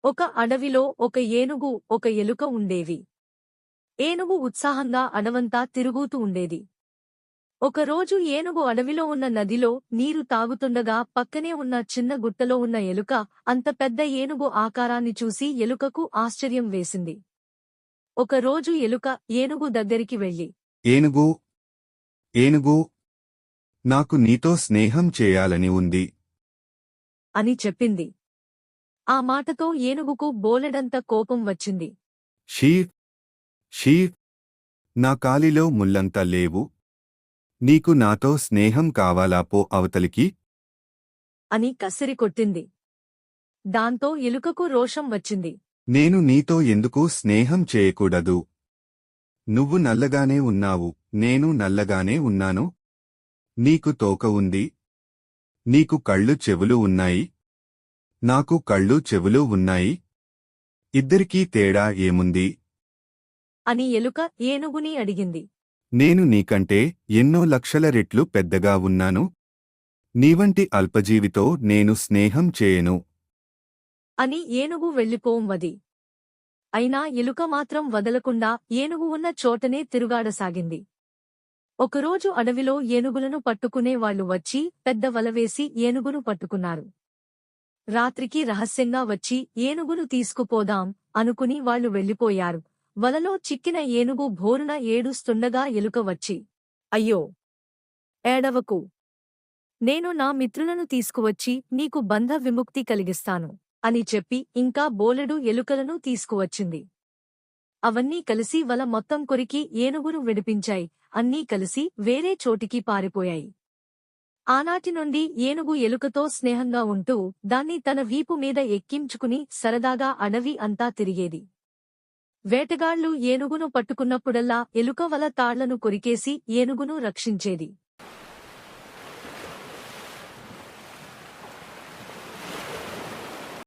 ఒక అడవిలో ఒక ఏనుగు ఒక ఎలుక ఉండేవి. ఏనుగు ఉత్సాహంగా అడవంతా తిరుగుతూ ఉండేది. ఒకరోజు ఏనుగు అడవిలో ఉన్న నదిలో నీరు తాగుతుండగా పక్కనే ఉన్న చిన్న గుట్టలో ఉన్న ఎలుక అంత పెద్ద ఏనుగు ఆకారాన్ని చూసి ఎలుకకు ఆశ్చర్యం వేసింది. ఒకరోజు ఎలుక ఏనుగు దగ్గరికి వెళ్లి, ఏనుగు, ఏనుగు, నాకు నీతో స్నేహం చేయాలని ఉంది అని చెప్పింది. ఆ మాటతో ఏనుగుకు బోలెడంత కోపం వచ్చింది. షీ షీ నా కాలిలో ముల్లంతా లేవు. నీకు నాతో స్నేహం కావాలా, పో అవతలికి అని కసిరి కొట్టింది. దాంతో ఎలుకకు రోషం వచ్చింది. నేను నీతో ఎందుకు స్నేహం చేయకూడదు? నువ్వు నల్లగానే ఉన్నావు, నేను నల్లగానే ఉన్నాను. నీకు తోక ఉంది, నీకు కళ్ళు చెవులు ఉన్నాయి, నాకు కళ్ళు చెవులు ఉన్నాయి. ఇద్దరికీ తేడా ఏముంది? అని ఎలుక ఏనుగుని అడిగింది. నేను నీకంటే ఎన్నో లక్షల రెట్లు పెద్దగా ఉన్నాను. నీవంటి అల్పజీవితో నేను స్నేహం చేయను అని ఏనుగు వెళ్ళిపోంవది. అయినా ఎలుక మాత్రం వదలకుండా ఏనుగు ఉన్న చోటనే తిరుగాడసాగింది. ఒకరోజు అడవిలో ఏనుగులను పట్టుకునే వాళ్లు వచ్చి పెద్ద వలవేసి ఏనుగును పట్టుకున్నారు. రాత్రికి రహస్యంగా వచ్చి ఏనుగును తీసుకుపోదాం అనుకుని వాళ్లు వెళ్లిపోయారు. వలలో చిక్కిన ఏనుగు భోరున ఏడుస్తుండగా ఎలుక వచ్చి, అయ్యో, ఏడవకు, నేను నా మిత్రులను తీసుకువచ్చి నీకు బంధ విముక్తి కలిగిస్తాను అని చెప్పి ఇంకా బోలెడు ఎలుకలను తీసుకువచ్చింది. అవన్నీ కలిసి వల మొత్తం కొరికి ఏనుగును విడిపించాయి. అన్నీ కలిసి వేరే చోటికి పారిపోయాయి. ఆనాటి నుండి ఏనుగు ఎలుకతో స్నేహంగా ఉంటూ దాన్ని తన వీపు మీద ఎక్కించుకుని సరదాగా అడవి అంతా తిరిగేది. వేటగాళ్లు ఏనుగును పట్టుకున్నప్పుడల్లా ఎలుక వల తాళ్లను కొరికేసి ఏనుగును రక్షించేది.